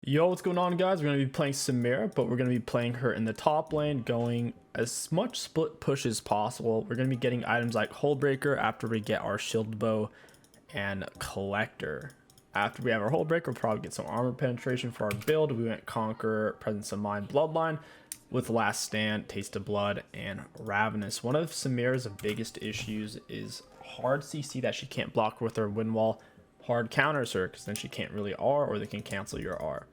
Yo, what's going on, guys? We're going to be playing Samira, but we're going to be playing her in the top lane, going as much split push as possible. We're going to be getting items like Hull Breaker after we get our Shield Bow and Collector. After we have our Hull Breaker, we'll probably get some armor penetration for our build. We went Conquer, Presence of Mind, Bloodline with Last Stand, Taste of Blood, and Ravenous. One of Samira's biggest issues is hard CC that she can't block with her wind wall. Hard counters her because then she can't really R, or they can cancel your R.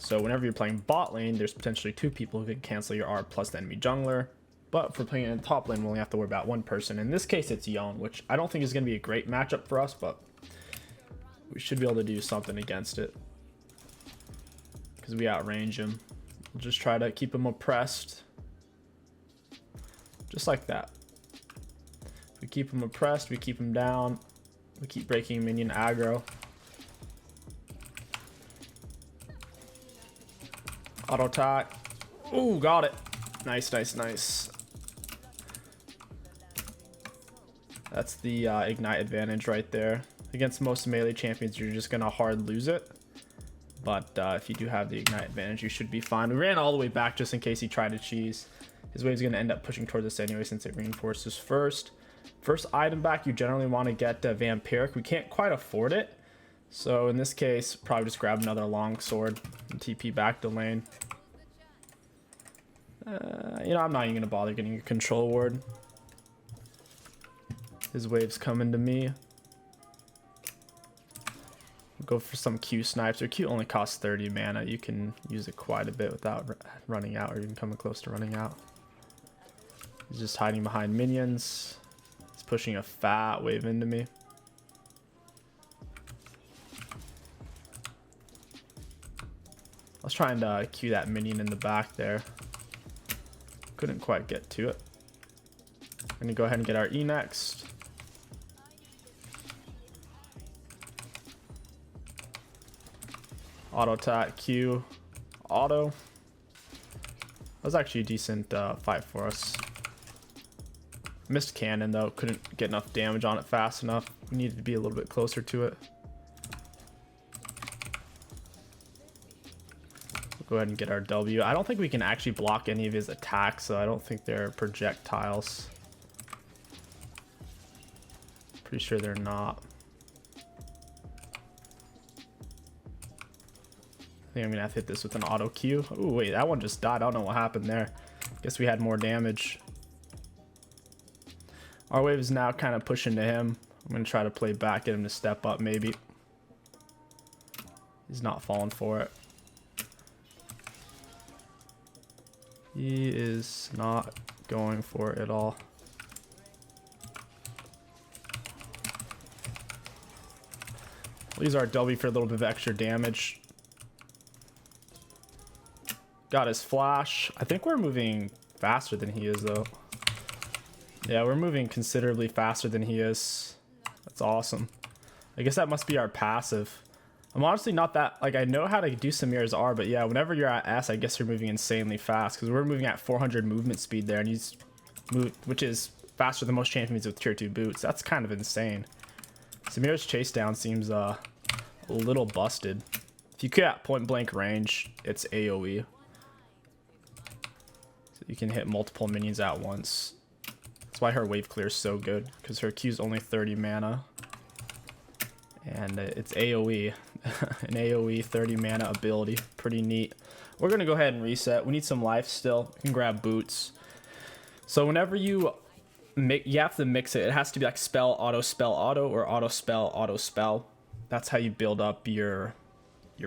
So whenever you're playing bot lane, there's potentially two people who can cancel your R plus the enemy jungler. But if we're playing in the top lane, we only have to worry about one person. In this case, it's Yon, which I don't think is going to be a great matchup for us, but we should be able to do something against it because we outrange him. We'll just try to keep him oppressed, just like that. If we keep him oppressed, we keep him down. We keep breaking minion aggro. Auto attack. Ooh, got it. Nice, nice, nice. That's the ignite advantage right there. Against most melee champions, you're just gonna hard lose it. But if you do have the ignite advantage, you should be fine. We ran all the way back just in case he tried to cheese. His wave's gonna end up pushing towards us anyway since it reinforces first. First item back, you generally want to get Vampiric. We can't quite afford it. So in this case, probably just grab another long sword and TP back to lane. You know, I'm not even going to bother getting a control ward. His wave's coming to me. We'll go for some Q snipes. Or Q only costs 30 mana. You can use it quite a bit without running out or even coming close to running out. He's just hiding behind minions. Pushing a fat wave into me. I was trying to Q that minion in the back there. Couldn't quite get to it. We're gonna go ahead and get our E next. Auto attack, Q, auto. That was actually a decent fight for us. Missed cannon though, couldn't get enough damage on it fast enough. We needed to be a little bit closer to it. We'll go ahead and get our W. I don't think we can actually block any of his attacks, so I don't think they're projectiles. Pretty sure they're not. I think I'm gonna have to hit this with an auto Q. Oh wait, that one just died. I don't know what happened there. Guess we had more damage. Our wave is now kind of pushing to him. I'm going to try to play back, get him to step up maybe. He's not falling for it. He is not going for it at all. We'll use our W for a little bit of extra damage. Got his flash. I think we're moving faster than he is though. Yeah, we're moving considerably faster than he is. That's awesome. I guess that must be our passive. I'm honestly not that, like, I know how to do Samira's R, but yeah, whenever you're at S, I guess you're moving insanely fast because we're moving at 400 movement speed there, and he's which is faster than most champions with tier 2 boots. That's kind of insane. Samira's chase down seems a little busted. If you get at point blank range, it's AoE. So you can hit multiple minions at once. That's why her wave clear is so good, because her Q is only 30 mana. And it's AoE. An AoE 30 mana ability. Pretty neat. We're going to go ahead and reset. We need some life still. We can grab boots. So whenever you have to mix it. It has to be like spell, auto, or auto, spell. That's how you build up your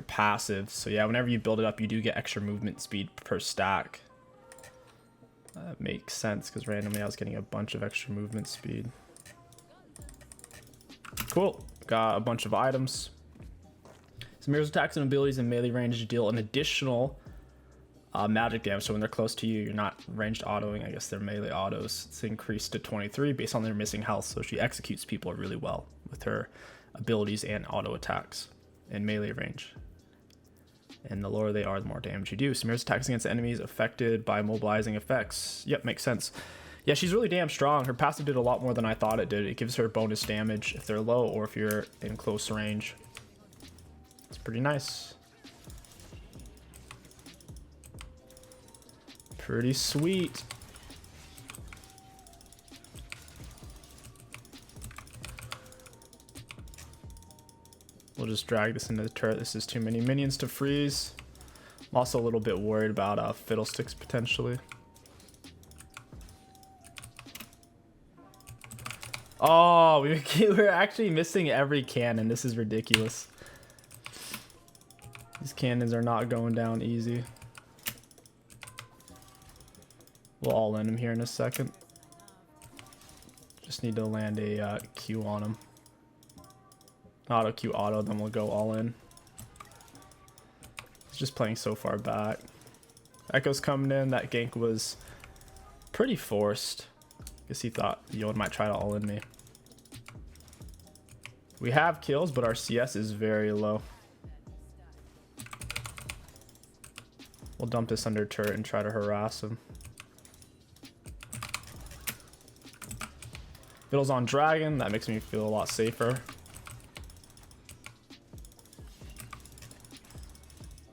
passive. So yeah, whenever you build it up, you do get extra movement speed per stack. That makes sense because randomly I was getting a bunch of extra movement speed. Cool. Got a bunch of items. Samira's attacks and abilities in melee range deal an additional magic damage. So when they're close to you, you're not ranged autoing. I guess they're melee autos. It's increased to 23 based on their missing health. So she executes people really well with her abilities and auto attacks in melee range. And the lower they are, the more damage you do. Samira's attacks against enemies affected by mobilizing effects. Yep, makes sense. Yeah, she's really damn strong. Her passive did a lot more than I thought it did. It gives her bonus damage if they're low or if you're in close range. It's pretty nice. Pretty sweet. We'll just drag this into the turret. This is too many minions to freeze. I'm also a little bit worried about 𝗕𝘂𝘀𝗀𝗀𝗃 potentially. Oh, we're actually missing every cannon. This is ridiculous. These cannons are not going down easy. We'll all in him here in a second. Just need to land a Q on him. Auto Q auto, then we'll go all in. He's just playing so far back. Echo's coming in. That gank was pretty forced. Guess he thought Yon might try to all in me. We have kills, but our CS is very low. We'll dump this under turret and try to harass him. Fiddle's on dragon. That makes me feel a lot safer.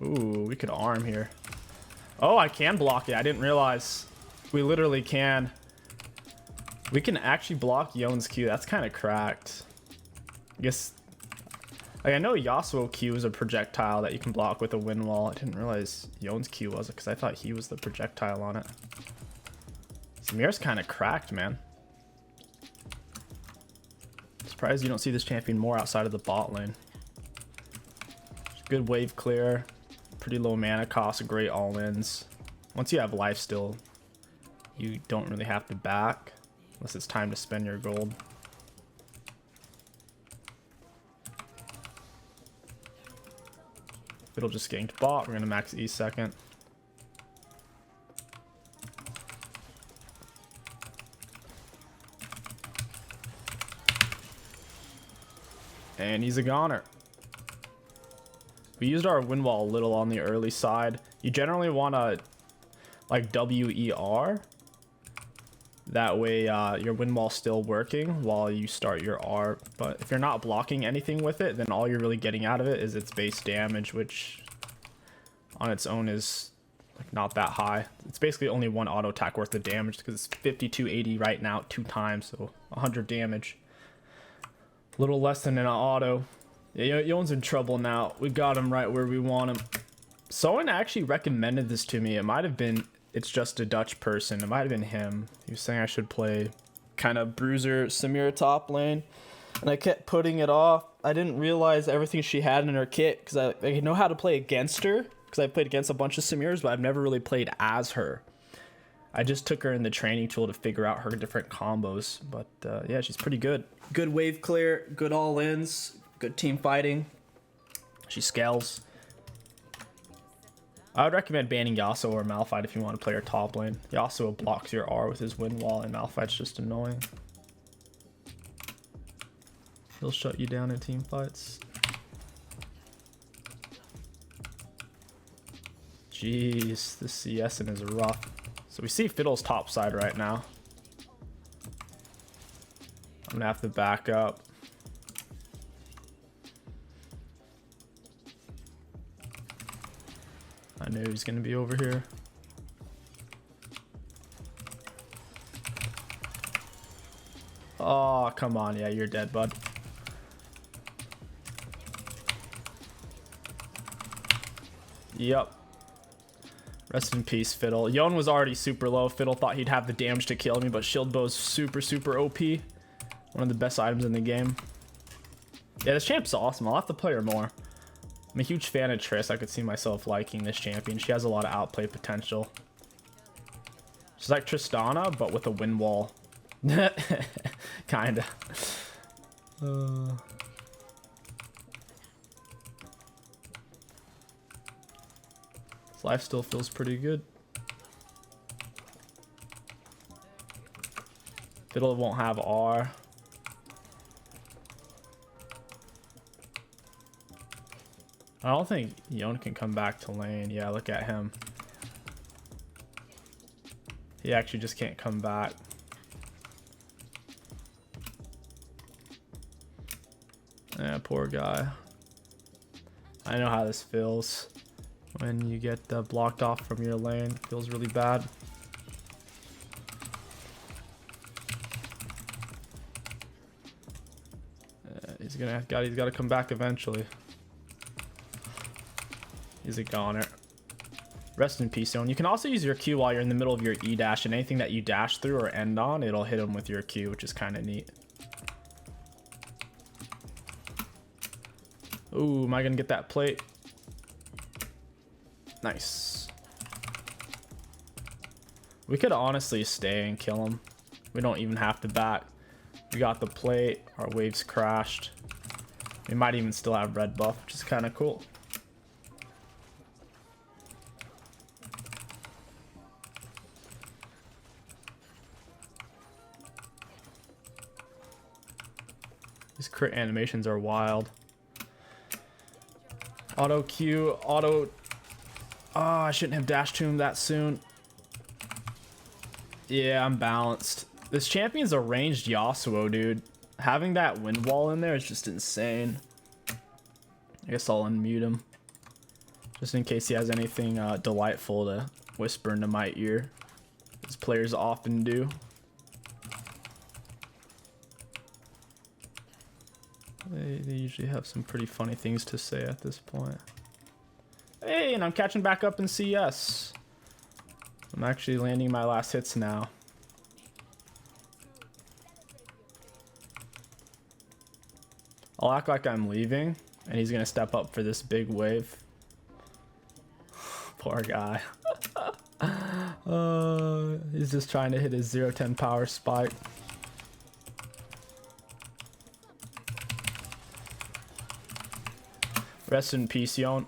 Ooh, we could arm here. Oh, I can block it. I didn't realize. We literally can. We can actually block Yon's Q. That's kind of cracked. I guess, like, I know Yasuo Q is a projectile that you can block with a wind wall. I didn't realize Yon's Q was it because I thought he was the projectile on it. Samira's kind of cracked, man. Surprised you don't see this champion more outside of the bot lane. Good wave clear. Pretty low mana cost, great all-ins. Once you have life still, you don't really have to back unless it's time to spend your gold. It'll just ganked bot. We're gonna max E second. And he's a goner. We used our wind wall a little on the early side. You generally want to like WER. That way your wind wall's still working while you start your R. But if you're not blocking anything with it, then all you're really getting out of it is its base damage, which on its own is like not that high. It's basically only one auto attack worth of damage because it's 5280 right now 2 times, so 100 damage. A little less than an auto. Yeah, Yon's in trouble now. We got him right where we want him. Someone actually recommended this to me. It might have been It's Just a Dutch person. It might have been him. He was saying I should play kind of bruiser Samira top lane. And I kept putting it off. I didn't realize everything she had in her kit because I know how to play against her because I played against a bunch of Samiras, but I've never really played as her. I just took her in the training tool to figure out her different combos. But yeah, she's pretty good. Good wave clear, good all-ins. Good team fighting. She scales. I would recommend banning Yasuo or Malphite if you want to play her top lane. Yasuo blocks your R with his wind wall and Malphite's just annoying. He'll shut you down in team fights. Jeez, this CSing is rough. So we see Fiddle's top side right now. I'm gonna have to back up. I knew he was gonna be over here. Oh, come on. Yeah, you're dead, bud. Yep. Rest in peace, Fiddle. Yon was already super low. Fiddle thought he'd have the damage to kill me, but Shield Bow's super, super OP. One of the best items in the game. Yeah, this champ's awesome. I'll have to play her more. I'm a huge fan of Triss. I could see myself liking this champion. She has a lot of outplay potential. She's like Tristana, but with a wind wall. Kinda. His life still feels pretty good. Fiddle won't have R. I don't think Yon can come back to lane. Yeah, look at him. He actually just can't come back. Yeah, poor guy. I know how this feels when you get blocked off from your lane. Feels really bad. He's gotta come back eventually. He's a goner. Rest in peace, Zone. You can also use your Q while you're in the middle of your E dash, and anything that you dash through or end on, it'll hit him with your Q, which is kind of neat. Ooh, am I gonna get that plate? Nice. We could honestly stay and kill him. We don't even have to back. We got the plate. Our waves crashed. We might even still have red buff, which is kind of cool. These crit animations are wild. Auto Q, auto. Oh, I shouldn't have dashed to him that soon. Yeah, I'm balanced. This champion's a ranged Yasuo, dude. Having that wind wall in there is just insane. I guess I'll unmute him. Just in case he has anything delightful to whisper into my ear. As players often do. They usually have some pretty funny things to say at this point. Hey, and I'm catching back up in CS. I'm actually landing my last hits now. I'll act like I'm leaving, and he's gonna step up for this big wave. Poor guy. He's just trying to hit his 0-10 power spike. Rest in peace, Yon.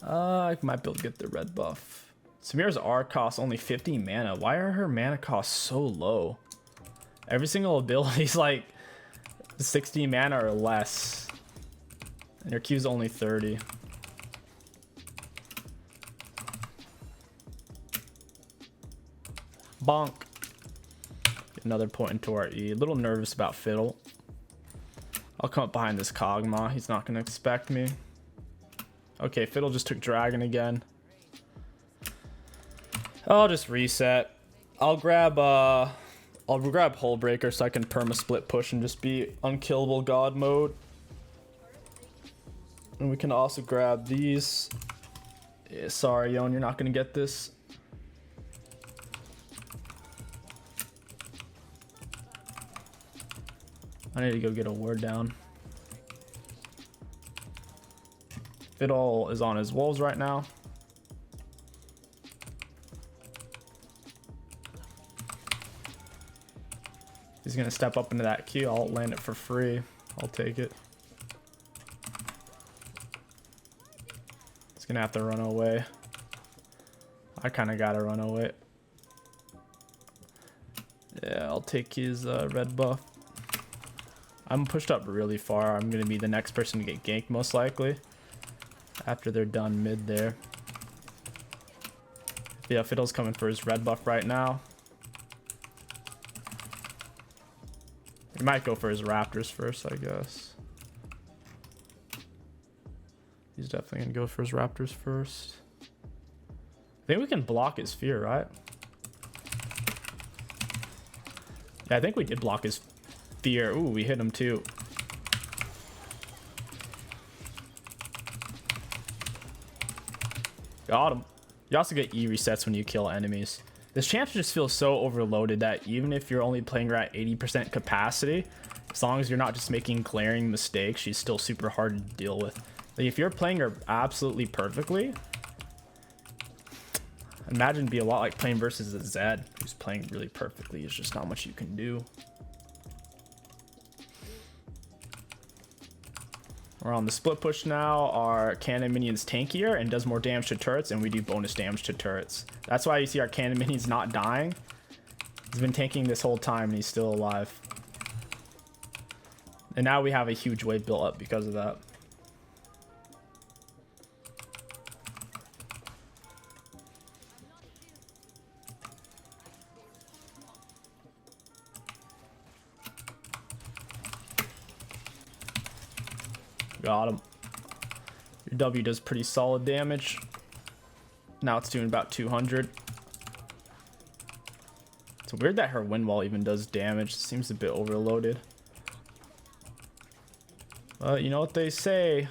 I might be able to get the red buff. Samira's R costs only 50 mana. Why are her mana costs so low? Every single ability's like 60 mana or less. And her Q's only 30. Bonk. Get another point into our E. A little nervous about Fiddle. I'll come up behind this Kog'Maw. He's not going to expect me. Okay, Fiddle just took Dragon again. I'll just reset. I'll grab Hullbreaker so I can perma split push and just be unkillable god mode. And we can also grab these. Yeah, sorry, Yon, you're not going to get this. I need to go get a ward down. Fiddle is on his wolves right now. He's gonna step up into that Q. I'll land it for free. I'll take it. He's gonna have to run away. I kind of gotta run away. Yeah, I'll take his red buff. I'm pushed up really far. I'm gonna be the next person to get ganked most likely after they're done mid there. Yeah, Fiddle's coming for his red buff right now. He might go for his Raptors first, I guess. He's definitely gonna go for his Raptors first. I think we can block his fear, right? Yeah, I think we did block his fear. Ooh, we hit him too. Got him. You also get E resets when you kill enemies. This champ just feels so overloaded that even if you're only playing her at 80% capacity, as long as you're not just making glaring mistakes, she's still super hard to deal with. Like, if you're playing her absolutely perfectly, imagine it'd be a lot like playing versus a Zed who's playing really perfectly. There's just not much you can do. We're on the split push now. Our cannon minion's tankier and does more damage to turrets, and we do bonus damage to turrets. That's why you see our cannon minion's not dying. He's been tanking this whole time and he's still alive. And now we have a huge wave built up because of that. Got him. Your W does pretty solid damage. Now it's doing about 200. It's weird that her wind wall even does damage. It seems a bit overloaded. But you know what they say.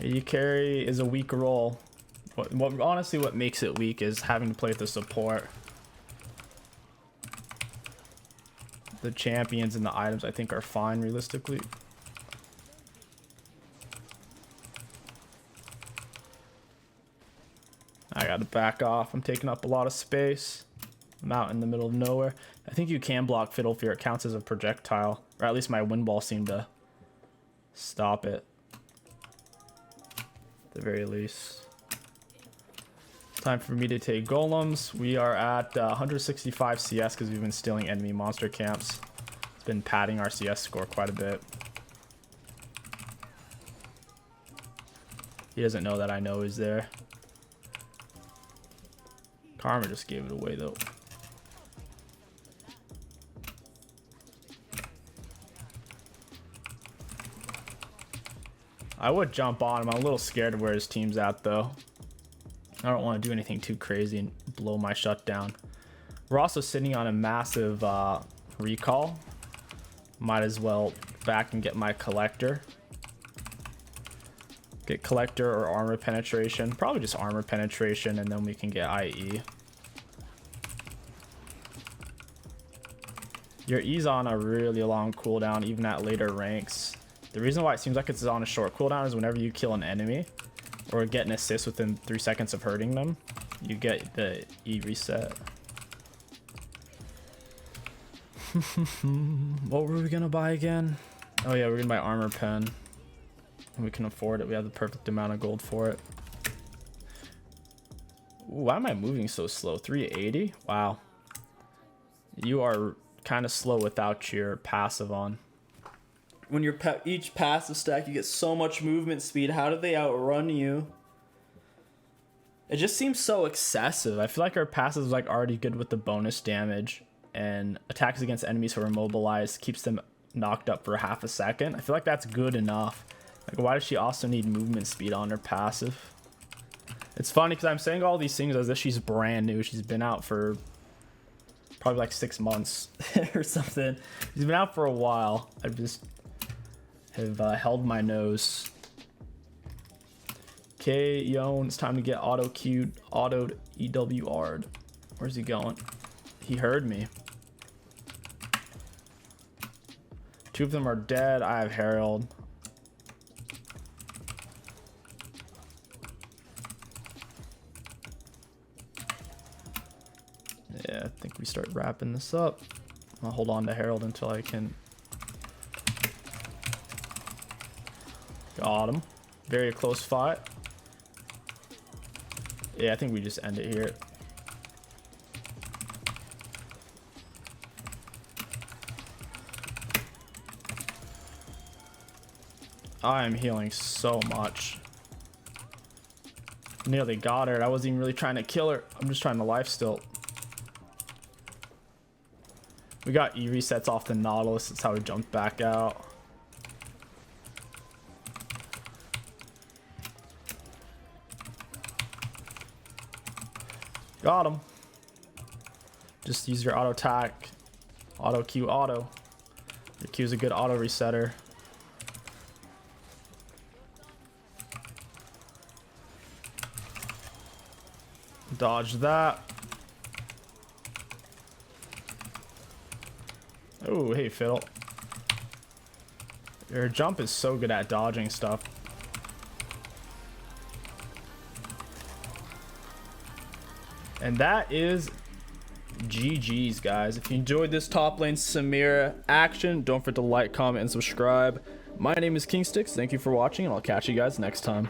AD carry is a weak role. Honestly, what makes it weak is having to play with the support. The champions and the items I think are fine realistically. I gotta back off. I'm taking up a lot of space. I'm out in the middle of nowhere. I think you can block Fiddle Fear. It counts as a projectile. Or at least my wind ball seemed to stop it. At the very least. Time for me to take golems. We are at 165 CS because we've been stealing enemy monster camps. It's been padding our CS score quite a bit. He doesn't know that I know he's there. Karma just gave it away though. I would jump on him. I'm a little scared of where his team's at though. I don't want to do anything too crazy and blow my shutdown. We're also sitting on a massive recall. Might as well back and get my collector. Get collector or armor penetration. Probably just armor penetration, and then we can get IE. Your E's on a really long cooldown, even at later ranks. The reason why it seems like it's on a short cooldown is whenever you kill an enemy or get an assist within 3 seconds of hurting them, you get the E reset. What were we gonna buy again? Oh yeah, we're gonna buy armor pen. We can afford it. We have the perfect amount of gold for it. Ooh, why am I moving so slow? 380? Wow. You are kind of slow without your passive on. When you're each passive stack, you get so much movement speed. How do they outrun you? It just seems so excessive. I feel like our passive is like already good with the bonus damage, and attacks against enemies who are immobilized keeps them knocked up for half a second. I feel like that's good enough. Like, why does she also need movement speed on her passive? It's funny because I'm saying all these things as if she's brand new. She's been out for probably like 6 months or something. She's been out for a while. I just have held my nose. Okay, yo, it's time to get auto-queued, autoed, EWR'd. Where's he going? He heard me. 2 of them are dead. I have Herald. Yeah, I think we start wrapping this up. I'll hold on to Herald until I can. Got him. Very close fight. Yeah, I think we just end it here. I am healing so much. Nearly got her. I wasn't even really trying to kill her. I'm just trying to life still. We got E resets off the Nautilus. That's how we jumped back out. Got him. Just use your auto attack. Auto Q auto. Your Q is a good auto resetter. Dodge that. Oh, hey, Fiddle. Your jump is so good at dodging stuff. And that is GG's, guys. If you enjoyed this top lane Samira action, don't forget to like, comment, and subscribe. My name is KingStix. Thank you for watching, and I'll catch you guys next time.